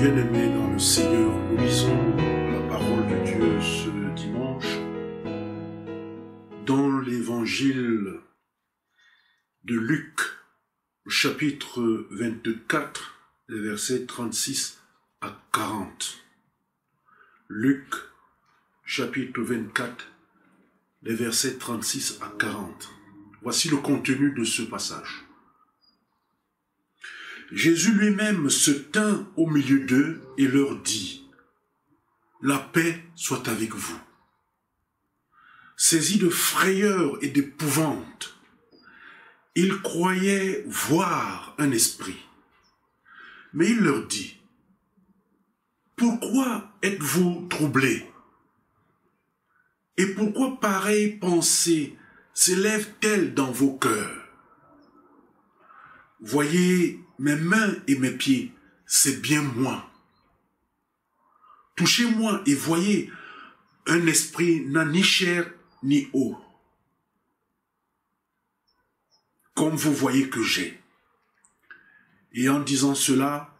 Bien-aimés dans le Seigneur, nous lisons la parole de Dieu ce dimanche dans l'évangile de Luc, au chapitre 24, les versets 36 à 40. Luc, chapitre 24, les versets 36 à 40. Voici le contenu de ce passage. Jésus lui-même se tint au milieu d'eux et leur dit : « La paix soit avec vous. » Saisis de frayeur et d'épouvante, ils croyaient voir un esprit. Mais il leur dit : « Pourquoi êtes-vous troublés? Et pourquoi pareille pensée s'élève-t-elle dans vos cœurs? Voyez mes mains et mes pieds, c'est bien moi. Touchez-moi et voyez, un esprit n'a ni chair ni eau, comme vous voyez que j'ai. Et en disant cela,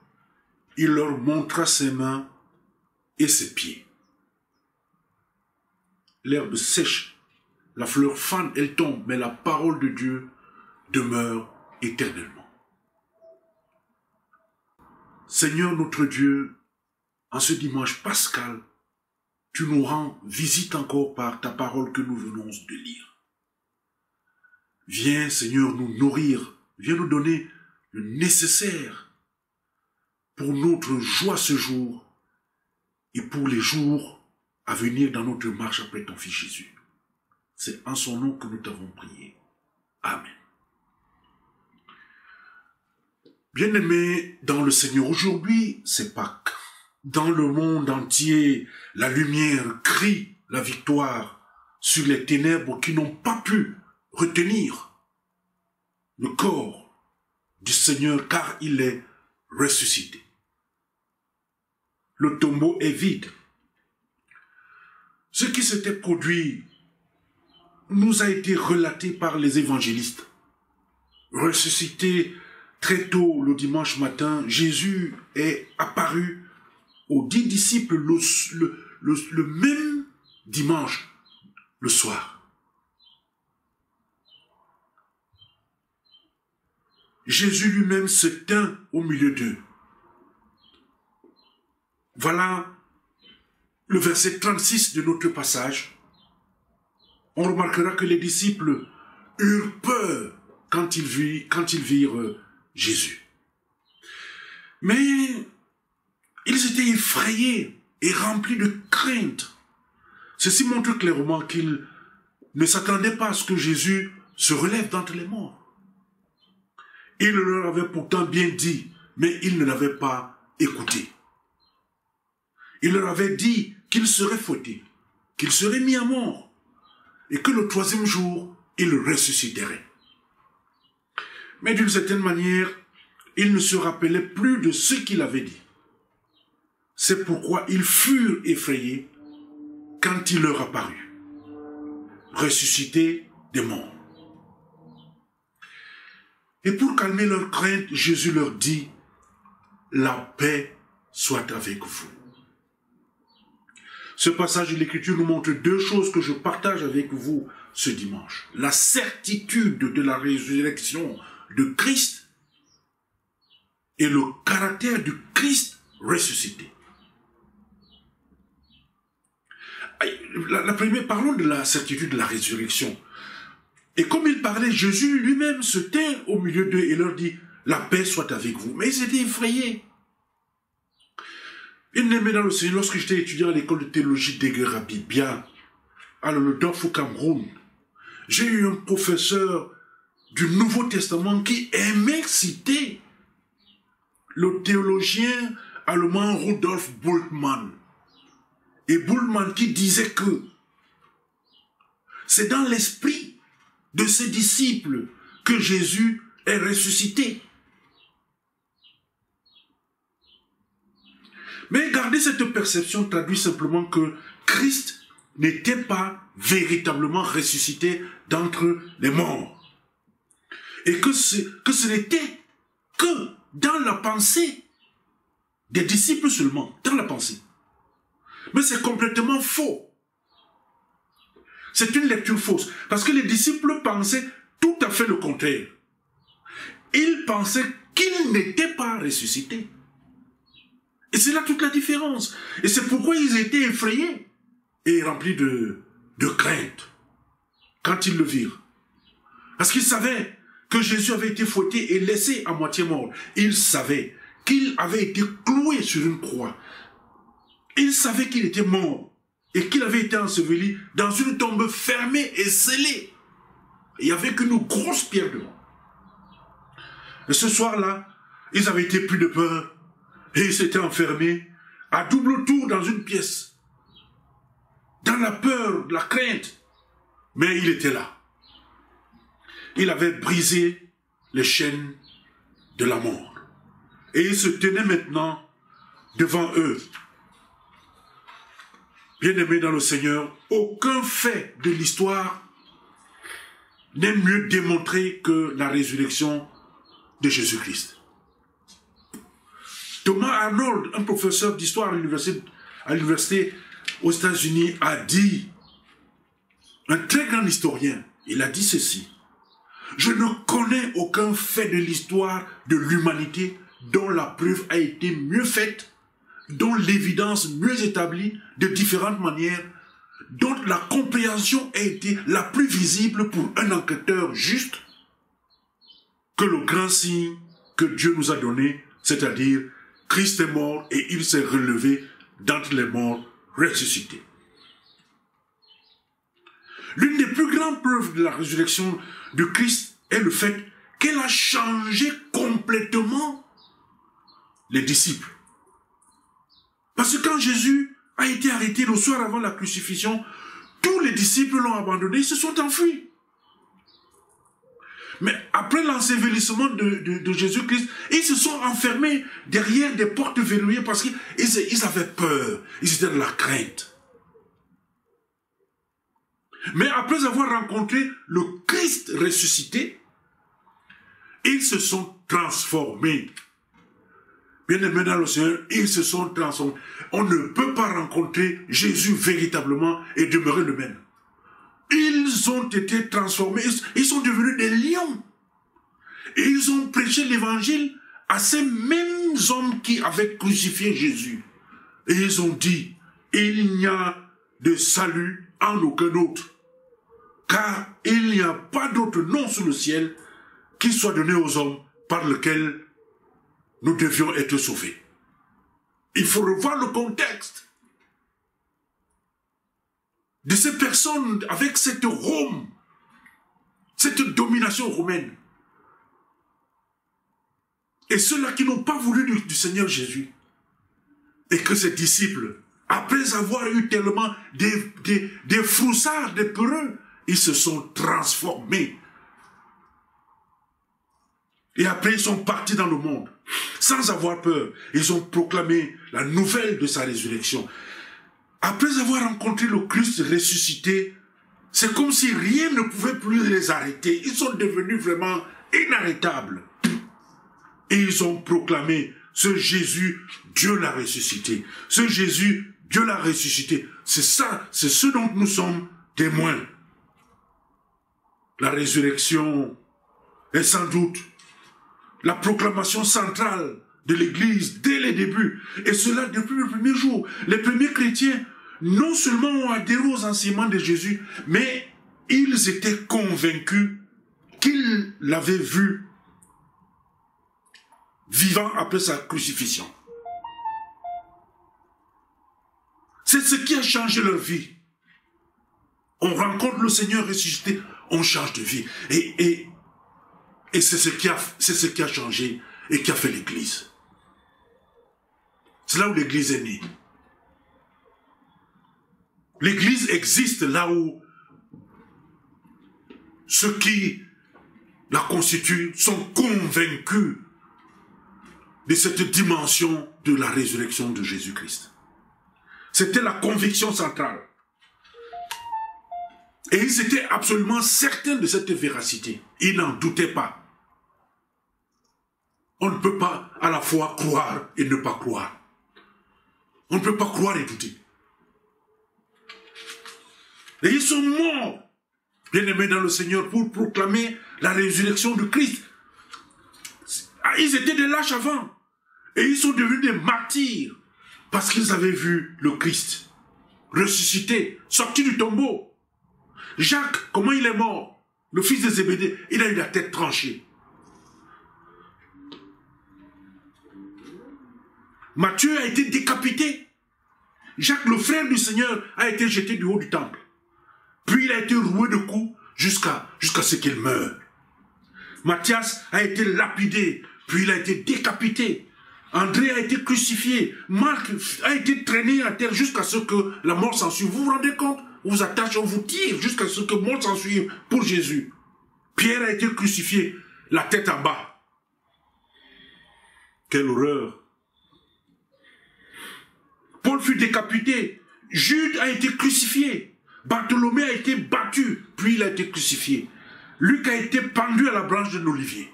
il leur montra ses mains et ses pieds. L'herbe sèche, la fleur fane, elle tombe, mais la parole de Dieu demeure éternellement. Seigneur notre Dieu, en ce dimanche pascal, tu nous rends visite encore par ta parole que nous venons de lire. Viens, Seigneur, nous nourrir, viens nous donner le nécessaire pour notre joie ce jour et pour les jours à venir dans notre marche après ton Fils Jésus. C'est en son nom que nous t'avons prié. Amen. Bien-aimés dans le Seigneur, aujourd'hui, c'est Pâques. Dans le monde entier, la lumière crie la victoire sur les ténèbres qui n'ont pas pu retenir le corps du Seigneur car il est ressuscité. Le tombeau est vide. Ce qui s'était produit nous a été relaté par les évangélistes. Ressuscité très tôt le dimanche matin, Jésus est apparu aux 10 disciples le même dimanche, le soir. Jésus lui-même se tint au milieu d'eux. Voilà le verset 36 de notre passage. On remarquera que les disciples eurent peur quand ils virent Jésus. Mais ils étaient effrayés et remplis de crainte. Ceci montre clairement qu'ils ne s'attendaient pas à ce que Jésus se relève d'entre les morts. Il leur avait pourtant bien dit, mais ils ne l'avaient pas écouté. Il leur avait dit qu'il serait fouetté, qu'il serait mis à mort, et que le 3e jour, il ressusciterait. Mais d'une certaine manière, ils ne se rappelaient plus de ce qu'il avait dit. C'est pourquoi ils furent effrayés quand il leur apparut, ressuscité des morts. Et pour calmer leur crainte, Jésus leur dit : « La paix soit avec vous. » Ce passage de l'Écriture nous montre 2 choses que je partage avec vous ce dimanche. La certitude de la résurrection de Christ et le caractère du Christ ressuscité. La première, parlons de la certitude de la résurrection. Et comme il parlait, Jésus lui-même se tint au milieu d'eux et leur dit : « La paix soit avec vous. » Mais ils étaient effrayés. Bien-aimés dans le Seigneur, lorsque j'étais étudiant à l'école de théologie d'Egerabibia, à le Dorf au Cameroun, j'ai eu un professeur du Nouveau Testament qui aimait citer le théologien allemand Rudolf Bultmann. Et Bultmann qui disait que c'est dans l'esprit de ses disciples que Jésus est ressuscité. Mais gardez cette perception traduit simplement que Christ n'était pas véritablement ressuscité d'entre les morts. Et que ce n'était que dans la pensée des disciples seulement, dans la pensée. Mais c'est complètement faux. C'est une lecture fausse. Parce que les disciples pensaient tout à fait le contraire. Ils pensaient qu'il n'était pas ressuscité. Et c'est là toute la différence. Et c'est pourquoi ils étaient effrayés et remplis de crainte quand ils le virent. Parce qu'ils savaient que Jésus avait été fouetté et laissé à moitié mort. Ils savaient qu'il avait été cloué sur une croix. Ils savaient qu'il était mort et qu'il avait été enseveli dans une tombe fermée et scellée. Il n'y avait qu'une grosse pierre devant. Et ce soir-là, ils avaient été pris de peur et ils s'étaient enfermés à double tour dans une pièce. Dans la peur, la crainte. Mais il était là. Il avait brisé les chaînes de la mort. Et il se tenait maintenant devant eux. Bien-aimés dans le Seigneur, aucun fait de l'histoire n'est mieux démontré que la résurrection de Jésus-Christ. Thomas Arnold, un professeur d'histoire à l'université aux États-Unis, a dit, un très grand historien, il a dit ceci: je ne connais aucun fait de l'histoire de l'humanité dont la preuve a été mieux faite, dont l'évidence mieux établie de différentes manières, dont la compréhension a été la plus visible pour un enquêteur juste, que le grand signe que Dieu nous a donné, c'est-à-dire Christ est mort et il s'est relevé d'entre les morts, ressuscité. L'une des plus grandes preuves de la résurrection de Christ est le fait qu'elle a changé complètement les disciples. Parce que quand Jésus a été arrêté le soir avant la crucifixion, tous les disciples l'ont abandonné, ils se sont enfuis. Mais après l'ensevelissement de Jésus-Christ, ils se sont enfermés derrière des portes verrouillées parce qu'ils avaient peur, ils étaient dans la crainte. Mais après avoir rencontré le Christ ressuscité, ils se sont transformés. Bien-aimés dans le Seigneur, ils se sont transformés. On ne peut pas rencontrer Jésus véritablement et demeurer le même. Ils ont été transformés, ils sont devenus des lions. Et ils ont prêché l'évangile à ces mêmes hommes qui avaient crucifié Jésus. Et ils ont dit, il n'y a de salut en aucun autre. Car il n'y a pas d'autre nom sous le ciel qui soit donné aux hommes par lequel nous devions être sauvés. Il faut revoir le contexte de ces personnes avec cette Rome, cette domination romaine. Et ceux-là qui n'ont pas voulu du Seigneur Jésus. Et que ses disciples, après avoir eu tellement des froussards, des peureux, ils se sont transformés. Et après, ils sont partis dans le monde, sans avoir peur. Ils ont proclamé la nouvelle de sa résurrection. Après avoir rencontré le Christ ressuscité, c'est comme si rien ne pouvait plus les arrêter. Ils sont devenus vraiment inarrêtables. Et ils ont proclamé, ce Jésus, Dieu l'a ressuscité. Ce Jésus, Dieu l'a ressuscité. C'est ça, c'est ce dont nous sommes témoins. La résurrection est sans doute la proclamation centrale de l'Église dès les débuts. Et cela depuis le premier jour. Les premiers chrétiens non seulement ont adhéré aux enseignements de Jésus, mais ils étaient convaincus qu'ils l'avaient vu vivant après sa crucifixion. C'est ce qui a changé leur vie. On rencontre le Seigneur ressuscité, on change de vie. Et c'est ce qui a changé et qui a fait l'Église. C'est là où l'Église est née. L'Église existe là où ceux qui la constituent sont convaincus de cette dimension de la résurrection de Jésus-Christ. C'était la conviction centrale. Et ils étaient absolument certains de cette véracité. Ils n'en doutaient pas. On ne peut pas à la fois croire et ne pas croire. On ne peut pas croire et douter. Et ils sont morts, bien-aimés dans le Seigneur, pour proclamer la résurrection de Christ. Ils étaient des lâches avant. Et ils sont devenus des martyrs parce qu'ils avaient vu le Christ ressuscité, sorti du tombeau. Jacques, comment il est mort? Le fils de Zébédée, il a eu la tête tranchée. Matthieu a été décapité. Jacques, le frère du Seigneur, a été jeté du haut du temple. Puis il a été roué de coups jusqu'à ce qu'il meure. Matthias a été lapidé, puis il a été décapité. André a été crucifié. Marc a été traîné à terre jusqu'à ce que la mort s'ensuive. Vous vous rendez compte? On vous attache, on vous tire jusqu'à ce que la mort s'ensuive pour Jésus. Pierre a été crucifié, la tête en bas. Quelle horreur! Paul fut décapité. Jude a été crucifié. Bartholomé a été battu, puis il a été crucifié. Luc a été pendu à la branche d'un olivier.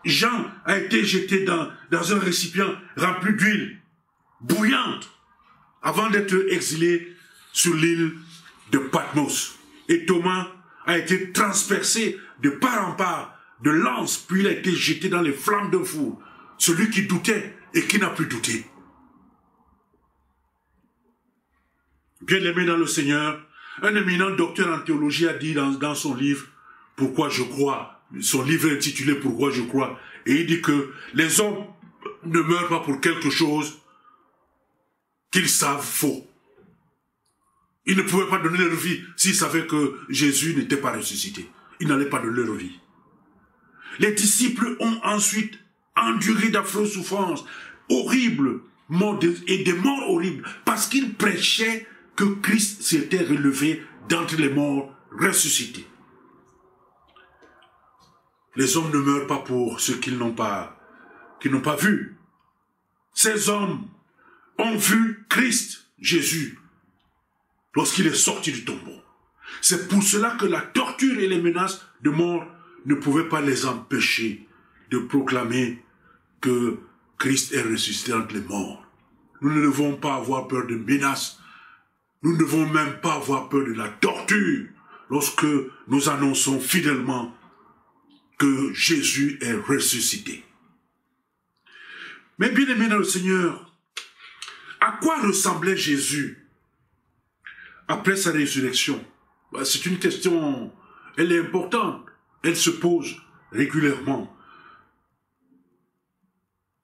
Jean a été jeté dans un récipient rempli d'huile bouillante avant d'être exilé sur l'île de Patmos. Et Thomas a été transpercé de part en part de lances, puis il a été jeté dans les flammes d'un four. Celui qui doutait et qui n'a plus douté. Bien-aimé dans le Seigneur, un éminent docteur en théologie a dit dans son livre « Pourquoi je crois », son livre intitulé « Pourquoi je crois », et il dit que les hommes ne meurent pas pour quelque chose qu'ils savent faux. Ils ne pouvaient pas donner leur vie s'ils savaient que Jésus n'était pas ressuscité. Ils n'allaient pas donner leur vie. Les disciples ont ensuite enduré d'affreuses souffrances horribles et des morts horribles parce qu'ils prêchaient que Christ s'était relevé d'entre les morts, ressuscité. Les hommes ne meurent pas pour ce qu'ils n'ont pas vu. Ces hommes ont vu Christ, Jésus, lorsqu'il est sorti du tombeau. C'est pour cela que la torture et les menaces de mort ne pouvaient pas les empêcher de proclamer que Christ est ressuscité entre les morts. Nous ne devons pas avoir peur de menaces. Nous ne devons même pas avoir peur de la torture lorsque nous annonçons fidèlement que Jésus est ressuscité. Mais bien aimé dans le Seigneur, à quoi ressemblait Jésus après sa résurrection? C'est une question, elle est importante, elle se pose régulièrement.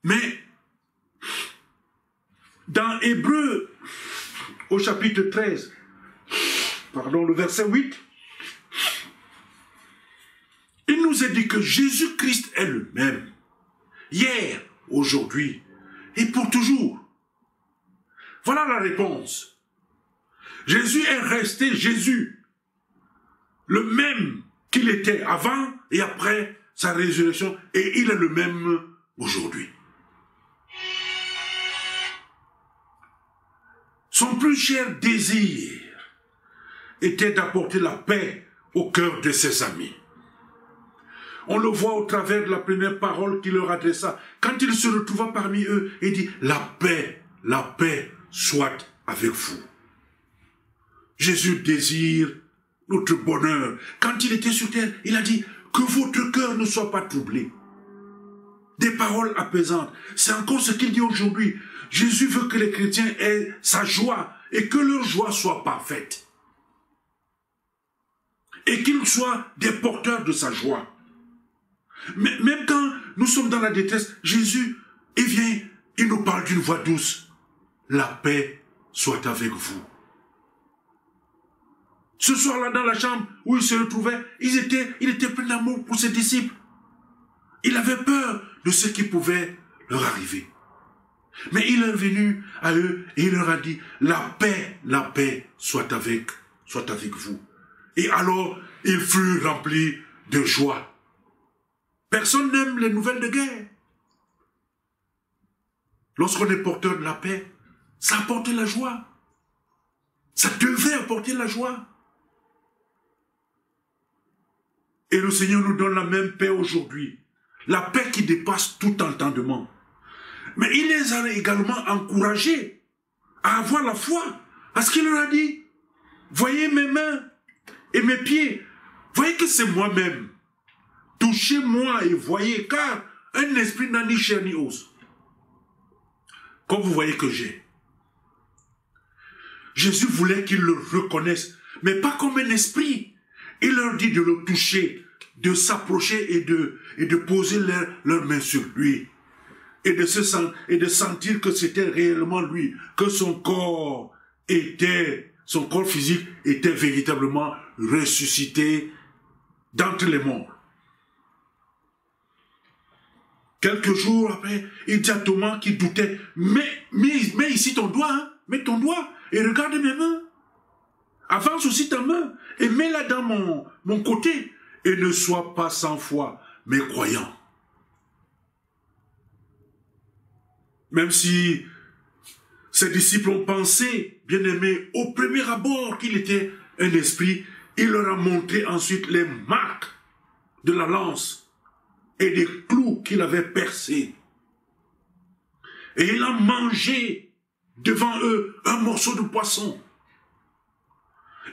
Mais dans Hébreux, au chapitre 13, le verset 8, il nous est dit que Jésus-Christ est le même, hier, aujourd'hui et pour toujours. Voilà la réponse. Jésus est resté Jésus, le même qu'il était avant et après sa résurrection, et il est le même aujourd'hui. Son plus cher désir était d'apporter la paix au cœur de ses amis. On le voit au travers de la première parole qu'il leur adressa. Quand il se retrouva parmi eux, il dit « La paix soit avec vous ». Jésus désire notre bonheur. Quand il était sur terre, il a dit « Que votre cœur ne soit pas troublé ». Des paroles apaisantes. C'est encore ce qu'il dit aujourd'hui. Jésus veut que les chrétiens aient sa joie et que leur joie soit parfaite. Et qu'ils soient des porteurs de sa joie. Mais même quand nous sommes dans la détresse, Jésus, il vient, il nous parle d'une voix douce. La paix soit avec vous. Ce soir-là, dans la chambre où il se retrouvait, il était plein d'amour pour ses disciples. Il avait peur de ce qui pouvait leur arriver. Mais il est venu à eux et il leur a dit, la paix soit avec vous. Et alors, ils furent remplis de joie. Personne n'aime les nouvelles de guerre. Lorsqu'on est porteur de la paix, ça apporte la joie. Ça devrait apporter la joie. Et le Seigneur nous donne la même paix aujourd'hui. La paix qui dépasse tout entendement. Mais il les a également encouragés à avoir la foi. Parce qu'il leur a dit, voyez mes mains et mes pieds, voyez que c'est moi-même. Touchez-moi et voyez, car un esprit n'a ni chair ni os. Comme vous voyez que j'ai. Jésus voulait qu'ils le reconnaissent, mais pas comme un esprit. Il leur dit de le toucher, de s'approcher et de poser leurs mains sur lui. Et de sentir que c'était réellement lui, que son corps physique était véritablement ressuscité d'entre les morts. Quelques jours après, il dit à Thomas qui doutait, mets ici ton doigt, hein, mets ton doigt et regarde mes mains. Avance aussi ta main et mets-la dans mon côté et ne sois pas sans foi, mais croyant. Même si ses disciples ont pensé, bien aimé, au premier abord qu'il était un esprit, il leur a montré ensuite les marques de la lance et des clous qu'il avait percés. Et il a mangé devant eux un morceau de poisson.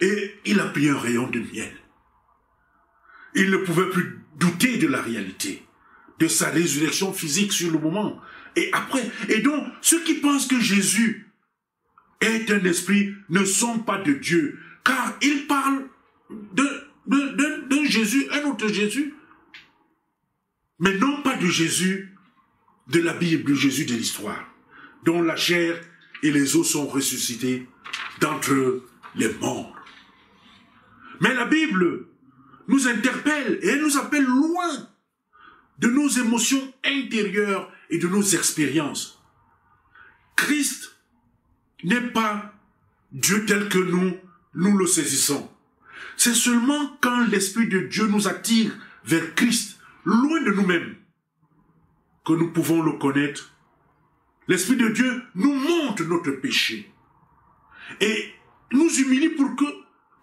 Et il a pris un rayon de miel. Il ne pouvait plus douter de la réalité, de sa résurrection physique sur le moment. Et après, et donc, ceux qui pensent que Jésus est un esprit ne sont pas de Dieu, car ils parlent d'un Jésus, un autre Jésus, mais non pas du Jésus de la Bible, du Jésus de l'histoire, dont la chair et les os sont ressuscités d'entre les morts. Mais la Bible nous interpelle et elle nous appelle loin de nos émotions intérieures et de nos expériences. Christ n'est pas Dieu tel que nous le saisissons. C'est seulement quand l'Esprit de Dieu nous attire vers Christ, loin de nous-mêmes, que nous pouvons le connaître. L'Esprit de Dieu nous montre notre péché et nous humilie pour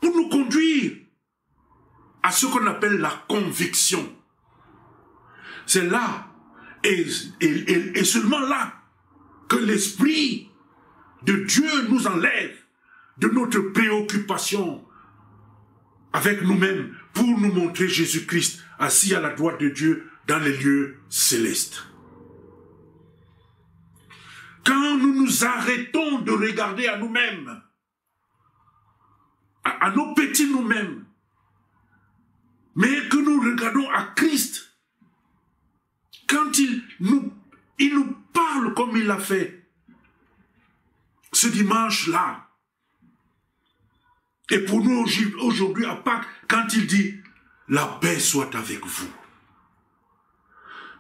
nous conduire à ce qu'on appelle la conviction. C'est là, et seulement là, que l'Esprit de Dieu nous enlève de notre préoccupation avec nous-mêmes pour nous montrer Jésus-Christ assis à la droite de Dieu dans les lieux célestes. Quand nous nous arrêtons de regarder à nous-mêmes, à nos petits nous-mêmes, mais que nous regardons à Christ, quand il nous parle comme il l'a fait ce dimanche-là, et pour nous aujourd'hui à Pâques, quand il dit « La paix soit avec vous ».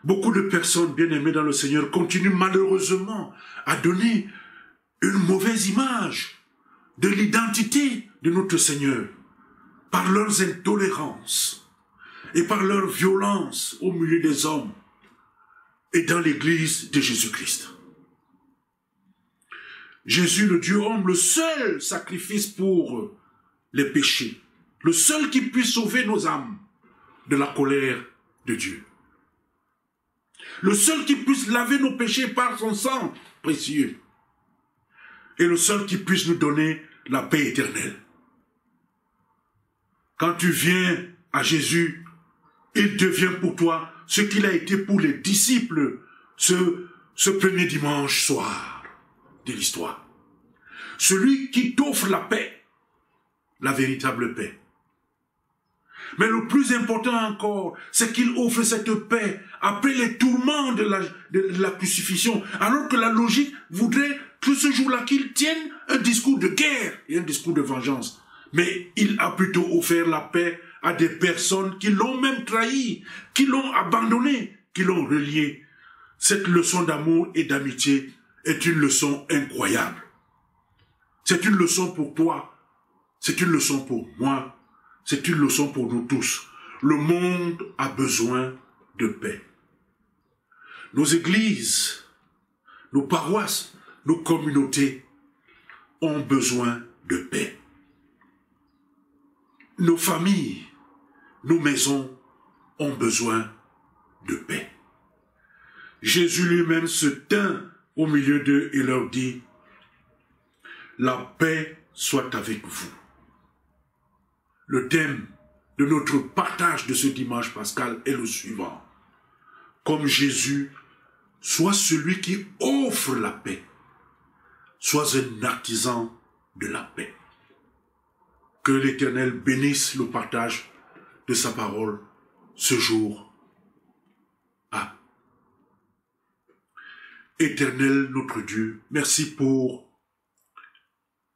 Beaucoup de personnes bien-aimées dans le Seigneur continuent malheureusement à donner une mauvaise image de l'identité de notre Seigneur par leurs intolérances et par leur violence au milieu des hommes et dans l'église de Jésus-Christ. Jésus, le Dieu homme, le seul sacrifice pour les péchés, le seul qui puisse sauver nos âmes de la colère de Dieu. Le seul qui puisse laver nos péchés par son sang précieux. Et le seul qui puisse nous donner la paix éternelle. Quand tu viens à Jésus, il devient pour toi ce qu'il a été pour les disciples ce premier dimanche soir de l'histoire. Celui qui t'offre la paix, la véritable paix. Mais le plus important encore, c'est qu'il offre cette paix après les tourments de la crucifixion, alors que la logique voudrait que ce jour-là qu'il tienne un discours de guerre et un discours de vengeance. Mais il a plutôt offert la paix à des personnes qui l'ont même trahi, qui l'ont abandonné, qui l'ont relié. Cette leçon d'amour et d'amitié est une leçon incroyable. C'est une leçon pour toi, c'est une leçon pour moi, c'est une leçon pour nous tous. Le monde a besoin de paix. Nos églises, nos paroisses, nos communautés ont besoin de paix. Nos familles, nos maisons ont besoin de paix. Jésus lui-même se tint au milieu d'eux et leur dit, la paix soit avec vous. Le thème de notre partage de ce dimanche pascal est le suivant. Comme Jésus, sois celui qui offre la paix. Sois un artisan de la paix. Que l'Éternel bénisse le partage de sa parole ce jour. Amen. Éternel notre Dieu, merci pour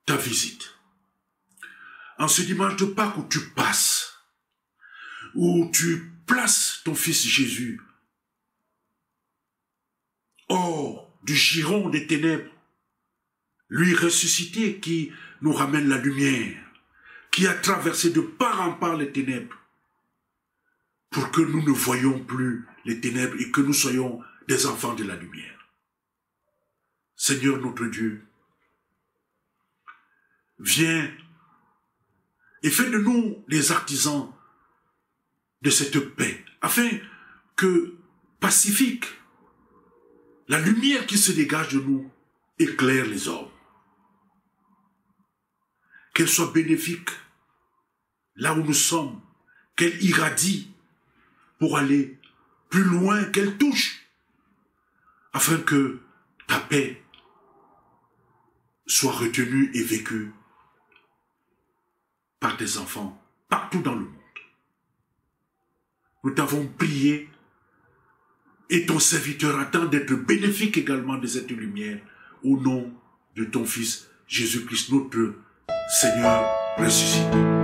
ta visite. En ce dimanche de Pâques où tu passes, où tu places ton Fils Jésus hors du giron des ténèbres, lui ressuscité qui nous ramène la lumière, qui a traversé de part en part les ténèbres, pour que nous ne voyions plus les ténèbres et que nous soyons des enfants de la lumière. Seigneur notre Dieu, viens et fais de nous les artisans de cette paix, afin que, pacifique, la lumière qui se dégage de nous éclaire les hommes. Qu'elle soit bénéfique là où nous sommes, qu'elle irradie pour aller plus loin, qu'elle touche, afin que ta paix soit retenue et vécue par tes enfants partout dans le monde. Nous t'avons prié et ton serviteur attend d'être bénéfique également de cette lumière au nom de ton Fils Jésus-Christ, notre Seigneur ressuscité.